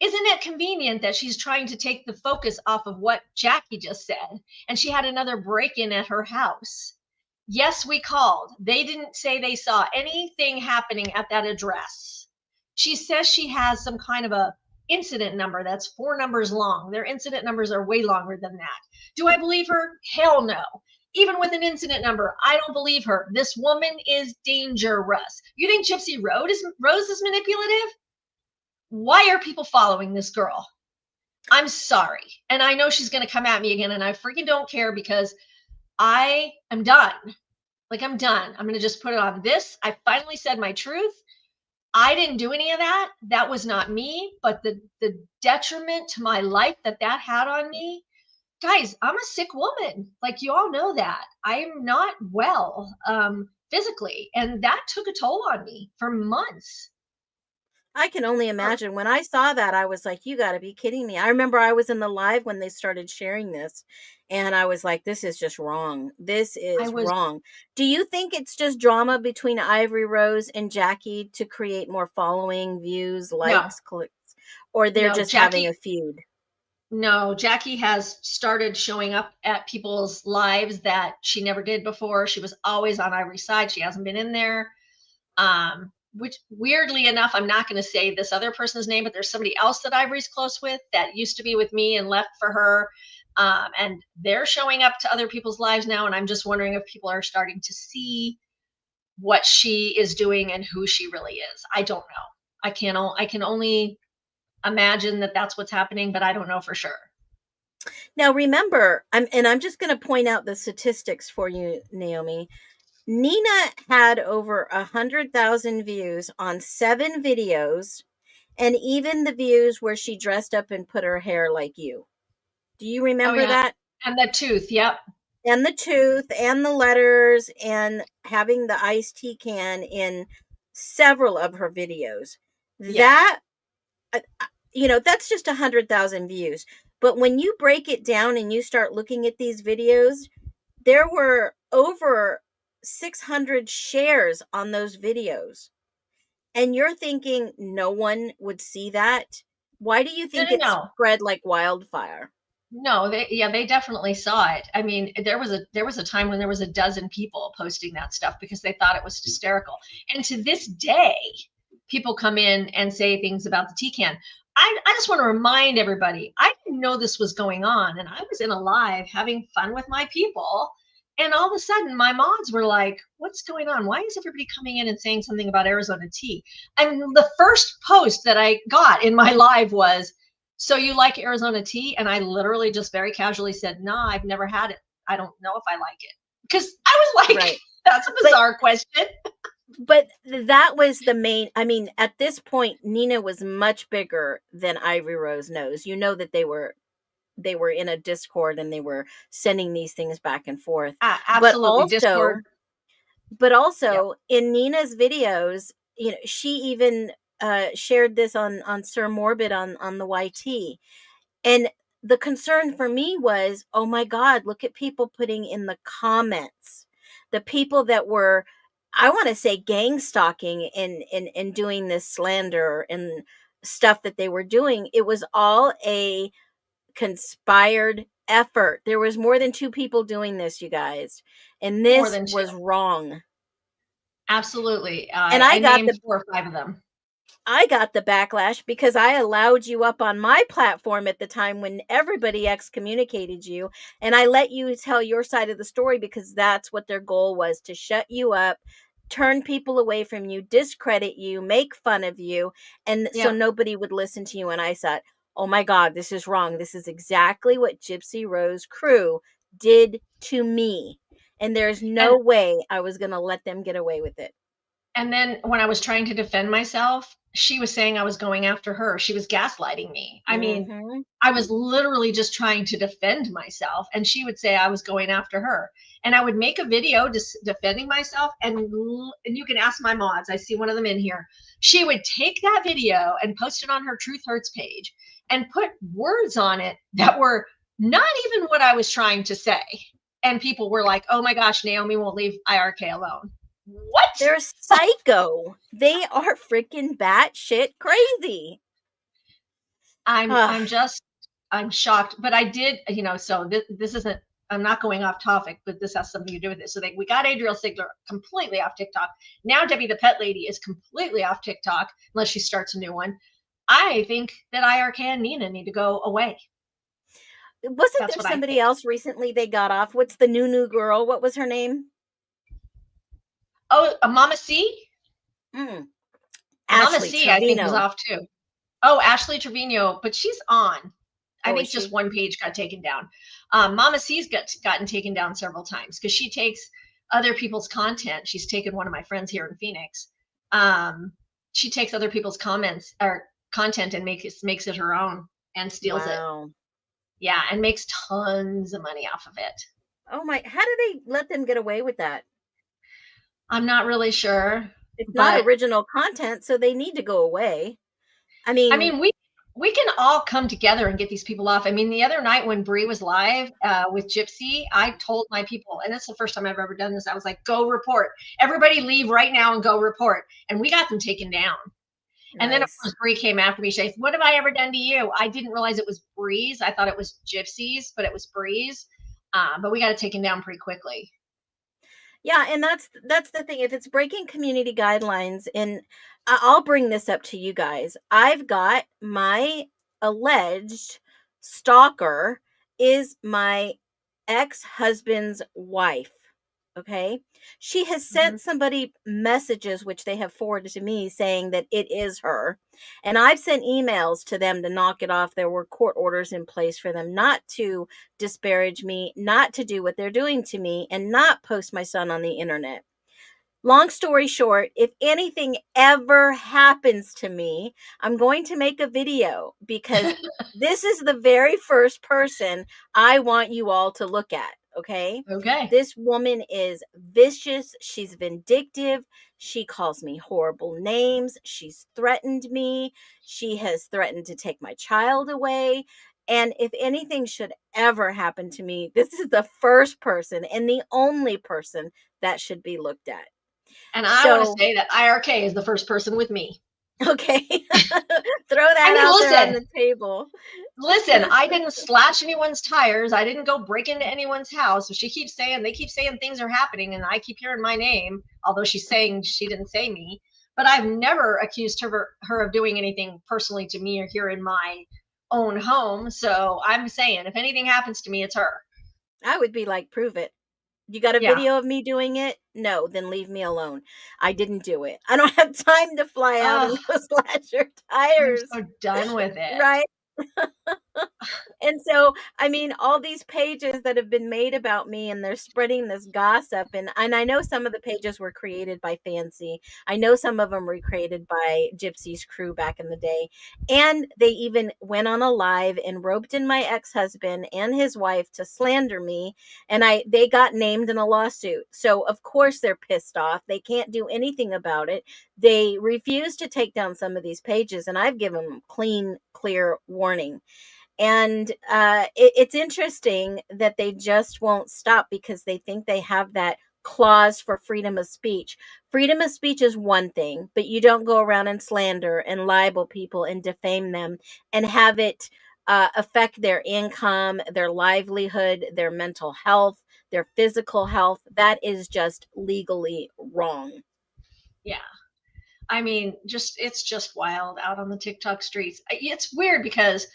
A: Isn't it convenient that she's trying to take the focus off of what Jackie just said? And she had another break-in at her house. Yes, we called. They didn't say they saw anything happening at that address. She says she has some kind of a incident number that's 4 numbers long. Their incident numbers are way longer than that. Do I believe her? Hell no. Even with an incident number, I don't believe her. This woman is dangerous. You think Gypsy Rose is manipulative? Why are people following this girl? I'm sorry. And I know she's going to come at me again, and I freaking don't care because I am done. Like, I'm done. I'm going to just put it on this. I finally said my truth. I didn't do any of that. That was not me. But the detriment to my life that had on me, guys, I'm a sick woman. Like, you all know that. I am not well physically. And that took a toll on me for months.
B: I can only imagine. When I saw that, I was like, you got to be kidding me. I remember I was in the live when they started sharing this, and I was like, this is just wrong. This is wrong. Do you think it's just drama between Ivory Rose and Jackie to create more following, views, likes, clicks, or they're just having a feud?
A: No, Jackie has started showing up at people's lives that she never did before. She was always on Ivory's side. She hasn't been in there. Which, weirdly enough, I'm not going to say this other person's name, but there's somebody else that Ivory's close with that used to be with me and left for her. And they're showing up to other people's lives now. And I'm just wondering if people are starting to see what she is doing and who she really is. I don't know. I can only imagine that that's what's happening, but I don't know for sure.
B: Now, remember, I'm just going to point out the statistics for you, Naomi. Nina had over 100,000 views on 7 videos, and even the views where she dressed up and put her hair like you. Do you remember that?
A: And the tooth, yep.
B: And the tooth and the letters and having the iced tea can in several of her videos. Yes. That, that's just 100,000 views. But when you break it down and you start looking at these videos, there were over 600 shares on those videos. And you're thinking no one would see that? Why do you think it spread like wildfire?
A: No, they definitely saw it. I mean, there was a time when there was a dozen people posting that stuff because they thought it was hysterical. And to this day, people come in and say things about the tea can. I just want to remind everybody, I didn't know this was going on. And I was in a live having fun with my people. And all of a sudden, my mods were like, what's going on? Why is everybody coming in and saying something about Arizona tea? And the first post that I got in my live was, so you like Arizona tea? And I literally just very casually said, no, I've never had it. I don't know if I like it. Because I was like, that's a bizarre question.
B: But that was the main, at this point, Nina was much bigger than Ivory Rose Nose. You know that they were in a Discord and they were sending these things back and forth.
A: Absolutely. Discord.
B: But also in Nina's videos, she even shared this on Sir Morbid on the YT. And the concern for me was, oh my God, look at people putting in the comments. The people that were I want to say gang stalking in doing this slander and stuff that they were doing. It was all a conspired effort. There was more than 2 people doing this, you guys. And
A: More
B: this
A: than 2.
B: was wrong.
A: Absolutely.
B: And
A: I named 4 or 5 of them.
B: I got the backlash because I allowed you up on my platform at the time when everybody excommunicated you. And I let you tell your side of the story because that's what their goal was, to shut you up, turn people away from you, discredit you, make fun of you. And so
A: Yep.
B: nobody would listen to you. And I thought, oh my God, this is wrong. This is exactly what Gypsy Rose crew did to me. And there's no way I was going to let them get away with it.
A: And then when I was trying to defend myself, she was saying I was going after her. She was gaslighting me. I mean, I was literally just trying to defend myself, and she would say I was going after her. And I would make a video just defending myself, and you can ask my mods. I see one of them in here. She would take that video and post it on her Truth Hurts page and put words on it that were not even what I was trying to say. And people were like, oh my gosh, Naomi won't leave IRK alone. What?
B: They're psycho. They are freaking batshit crazy.
A: I'm shocked. But I did, so this isn't, I'm not going off topic, but this has something to do with it. So we got Adriel Sigler completely off TikTok. Now Debbie the Pet Lady is completely off TikTok, unless she starts a new one. I think that IRK and Nina need to go away.
B: Wasn't there somebody else recently they got off? What's the new girl? What was her name?
A: Oh, Mama C?
B: Mama
A: C, I think, was off too. Oh, Ashley Trevino, but she's on. I think just one page got taken down. Mama C's gotten taken down several times because she takes other people's content. She's taken one of my friends here in Phoenix. She takes other people's comments or content and makes it her own and steals it. Yeah, and makes tons of money off of it.
B: Oh my! How do they let them get away with that?
A: I'm not really sure.
B: It's not original content, so they need to go away. I mean,
A: we can all come together and get these people off. I mean, the other night when Bree was live with Gypsy, I told my people, and it's the first time I've ever done this. I was like, go report. Everybody leave right now and go report. And we got them taken down. Nice. And then of course Bree came after me. She said, what have I ever done to you? I didn't realize it was Bree's. I thought it was Gypsy's, but it was Bree's. But we got it taken down pretty quickly.
B: Yeah, and that's the thing. If it's breaking community guidelines, and I'll bring this up to you guys. I've got my alleged stalker is my ex-husband's wife. Okay. She has sent somebody messages, which they have forwarded to me, saying that it is her. And I've sent emails to them to knock it off. There were court orders in place for them not to disparage me, not to do what they're doing to me, and not post my son on the internet. Long story short, if anything ever happens to me, I'm going to make a video because this is the very first person I want you all to look at. Okay. This woman is vicious. She's vindictive. She calls me horrible names. She's threatened me. She has threatened to take my child away. And if anything should ever happen to me, this is the first person and the only person that should be looked at.
A: And I want to say that IRK is the first person with me.
B: Okay. Throw that out there on the table.
A: Listen, I didn't slash anyone's tires. I didn't go break into anyone's house. So they keep saying things are happening, and I keep hearing my name, although she's saying she didn't say me. But I've never accused her of doing anything personally to me or here in my own home. So I'm saying if anything happens to me, it's her.
B: I would be like, prove it. You got a video of me doing it? No, then leave me alone. I didn't do it. I don't have time to fly out and go slash your tires.
A: I'm so done with it.
B: Right? And so, I mean, all these pages that have been made about me, and they're spreading this gossip. And I know some of the pages were created by Fancy. I know some of them were created by Gypsy's crew back in the day. And they even went on a live and roped in my ex-husband and his wife to slander me. And they got named in a lawsuit. So, of course, they're pissed off. They can't do anything about it. They refuse to take down some of these pages. And I've given them clear warning. And it's interesting that they just won't stop because they think they have that clause for freedom of speech. Freedom of speech is one thing, but you don't go around and slander and libel people and defame them and have it affect their income, their livelihood, their mental health, their physical health. That is just legally wrong.
A: Yeah. I mean, it's just wild out on the TikTok streets. It's weird because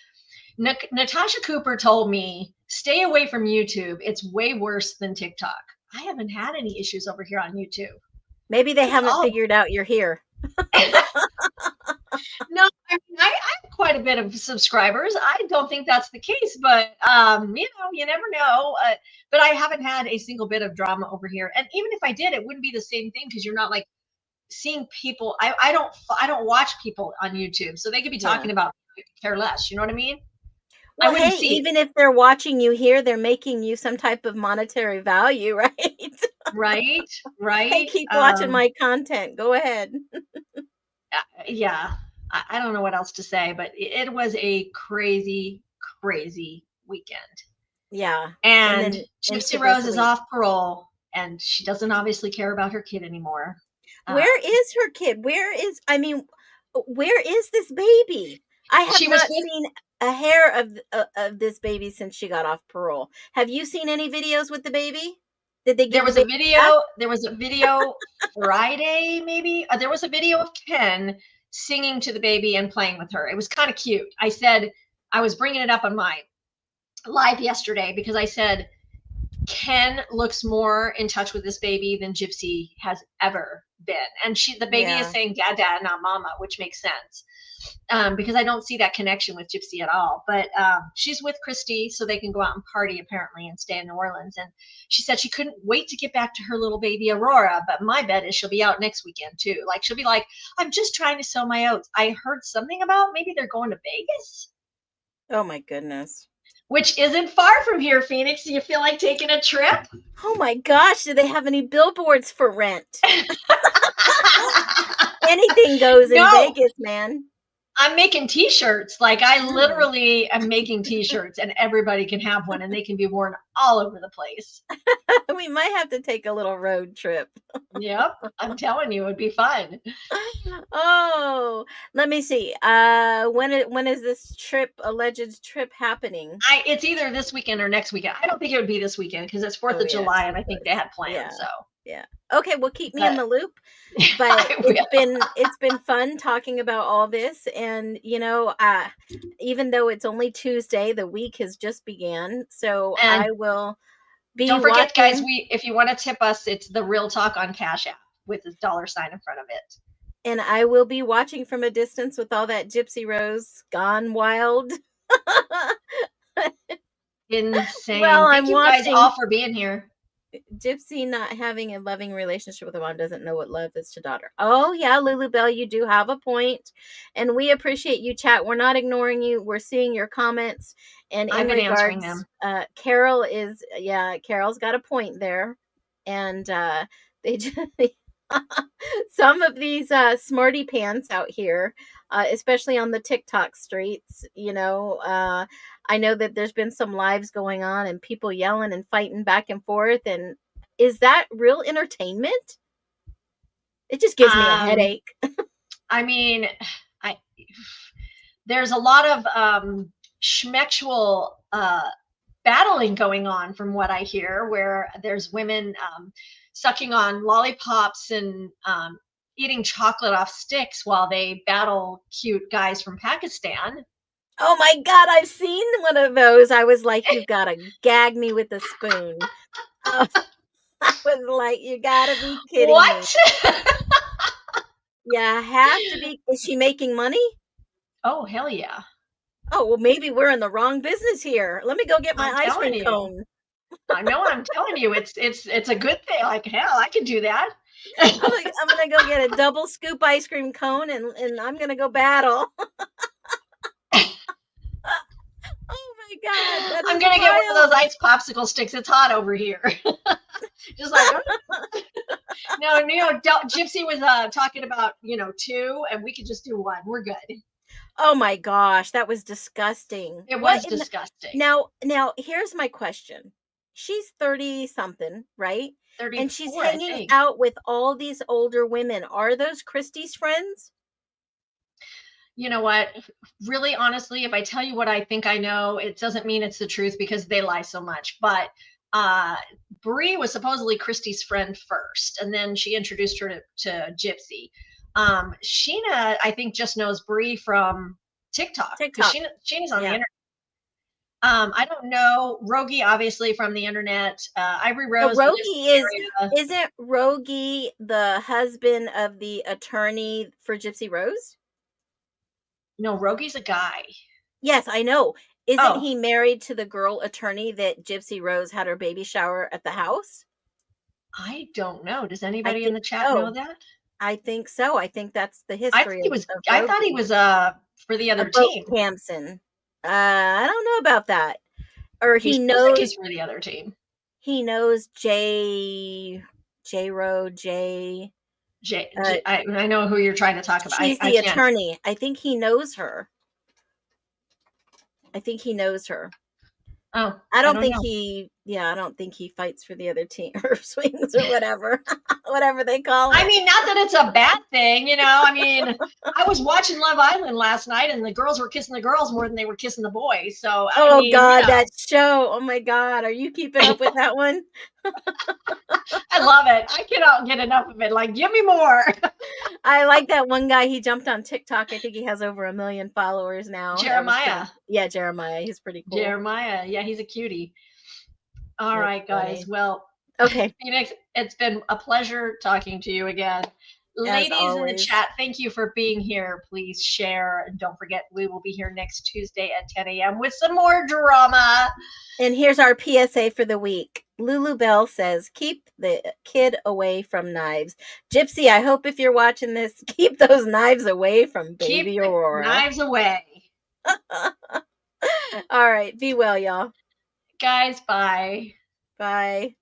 A: Natasha Cooper told me, stay away from YouTube. It's way worse than TikTok. I haven't had any issues over here on YouTube.
B: Maybe they haven't figured out you're here.
A: No, I mean, I have quite a bit of subscribers. I don't think that's the case, but you never know. But I haven't had a single bit of drama over here. And even if I did, it wouldn't be the same thing because you're not like seeing people. I don't watch people on YouTube, so they could be talking about care less. You know what I mean?
B: Well, hey, even if they're watching you here, they're making you some type of monetary value, right?
A: Right.
B: Hey, keep watching my content. Go ahead.
A: Yeah. I don't know what else to say, but it was a crazy, crazy weekend.
B: Yeah.
A: And Gypsy Rose is off parole, and she doesn't obviously care about her kid anymore.
B: Where is her kid? Where is this baby? I have not seen a hair of this baby since she got off parole. Have you seen any videos with the baby? Did they? There was a
A: video Friday, maybe. There was a video of Ken singing to the baby and playing with her. It was kind of cute. I said I was bringing it up on my live yesterday because I said Ken looks more in touch with this baby than Gypsy has ever been, and the baby is saying "Dada," not "Mama," which makes sense. Because I don't see that connection with Gypsy at all. But she's with Christy, so they can go out and party apparently and stay in New Orleans. And she said she couldn't wait to get back to her little baby Aurora. But my bet is she'll be out next weekend too. Like she'll be like, I'm just trying to sow my oats. I heard something about maybe they're going to Vegas.
B: Oh my goodness.
A: Which isn't far from here, Phoenix. Do you feel like taking a trip?
B: Oh my gosh, do they have any billboards for rent? Anything goes in Vegas, man.
A: I'm making t-shirts. Like I literally am making t-shirts and everybody can have one and they can be worn all over the place.
B: We might have to take a little road trip.
A: Yep. I'm telling you, it'd be fun.
B: Oh, let me see. When is this alleged trip happening?
A: It's either this weekend or next weekend. I don't think it would be this weekend because it's 4th of July and I think they had plans. So
B: yeah. Okay, well keep me in the loop. But it's been fun talking about all this, and even though it's only Tuesday, the week has just began. So I will be.
A: Don't forget, guys. If you want to tip us, it's the Real Talk on Cash App with a $sign in front of it.
B: And I will be watching from a distance with all that Gypsy Rose gone wild.
A: Insane.
B: Well,
A: Thank you guys all for being here.
B: Gypsy not having a loving relationship with her mom doesn't know what love is to daughter. Oh yeah, Lulu Bell, you do have a point, and we appreciate you, chat. We're not ignoring you. We're seeing your comments, and
A: I've been answering them.
B: Carol's got a point there, and they just some of these smarty pants out here, especially on the TikTok streets, I know that there's been some lives going on and people yelling and fighting back and forth. And is that real entertainment? It just gives me a headache.
A: I mean, there's a lot of schmexual battling going on from what I hear, where there's women sucking on lollipops and eating chocolate off sticks while they battle cute guys from Pakistan.
B: Oh my God, I've seen one of those. I was like, you've got to gag me with a spoon. I was like, you got to be kidding me. Yeah, have to be. Is she making money?
A: Oh, hell yeah.
B: Oh, well, maybe we're in the wrong business here. Let me go get my ice cream cone.
A: I know, I'm telling you, it's a good thing. Like, hell, I can do that.
B: I'm gonna go get a double scoop ice cream cone and I'm gonna go battle. Oh my God!
A: I'm gonna get one of those ice popsicle sticks. It's hot over here. Just like no. Gypsy was talking about 2, and we could just do 1. We're good.
B: Oh my gosh, that was disgusting.
A: It was disgusting.
B: Now, here's my question. she's 30 something, right? And she's
A: 34, I
B: hanging
A: think.
B: out with all these older women. Are those Christy's friends?
A: You know what? Really, honestly, if I tell you what I think I know, it doesn't mean it's the truth because they lie so much. But Bree was supposedly Christy's friend first, and then she introduced her to Gypsy. Sheena, I think, just knows Bree from TikTok because
B: TikTok.
A: Sheena's on the
B: Yeah.
A: internet. I don't know Rogie, obviously from the internet. Ivory
B: So
A: Rose lives in
B: Rogie
A: the area.
B: isn't Rogie the husband of the attorney for Gypsy Rose?
A: No, Rogie's a guy.
B: Yes, I know. Isn't
A: Oh.
B: he married to the girl attorney that Gypsy Rose had her baby shower at the house?
A: I don't know. Does anybody in
B: think
A: the chat
B: so.
A: know that?
B: I think so. I think that's the
A: I
B: history
A: thought he was.
B: of
A: I thought he
B: Rogie.
A: was for the other
B: Boat
A: team.
B: Campson. I don't know about that. Or
A: He
B: he
A: seems like
B: knows
A: he's for the other team.
B: he knows J-Ro, J.
A: I know who you're trying to talk about.
B: She's
A: I
B: the
A: can't.
B: attorney. I think he knows her. I think he knows her.
A: Oh,
B: I don't think
A: know.
B: I don't think he fights for the other team or swings or whatever, whatever they call it.
A: I mean, not that it's a bad thing, you know. I mean, I was watching Love Island last night, and the girls were kissing the girls more than they were kissing the boys. So,
B: oh
A: I mean,
B: God,
A: you know.
B: that show! Oh my God, are you keeping up with that one?
A: I love it. I cannot get enough of it. Like, give me more.
B: I like that one guy. He jumped on TikTok. I think he has over 1 million followers now.
A: Jeremiah.
B: Yeah, Jeremiah. He's pretty cool.
A: Jeremiah. Yeah, he's a cutie. All right, guys. Well,
B: okay.
A: Phoenix, it's been a pleasure talking to you again. Ladies in the chat, thank you for being here. Please share. And don't forget, we will be here next Tuesday at 10 a.m. with some more drama.
B: And here's our PSA for the week. Lulu Bell says, keep the kid away from knives. Gypsy, I hope if you're watching this, keep those knives away from baby Aurora.
A: Knives away.
B: All right. Be well, y'all.
A: Guys, bye.
B: Bye.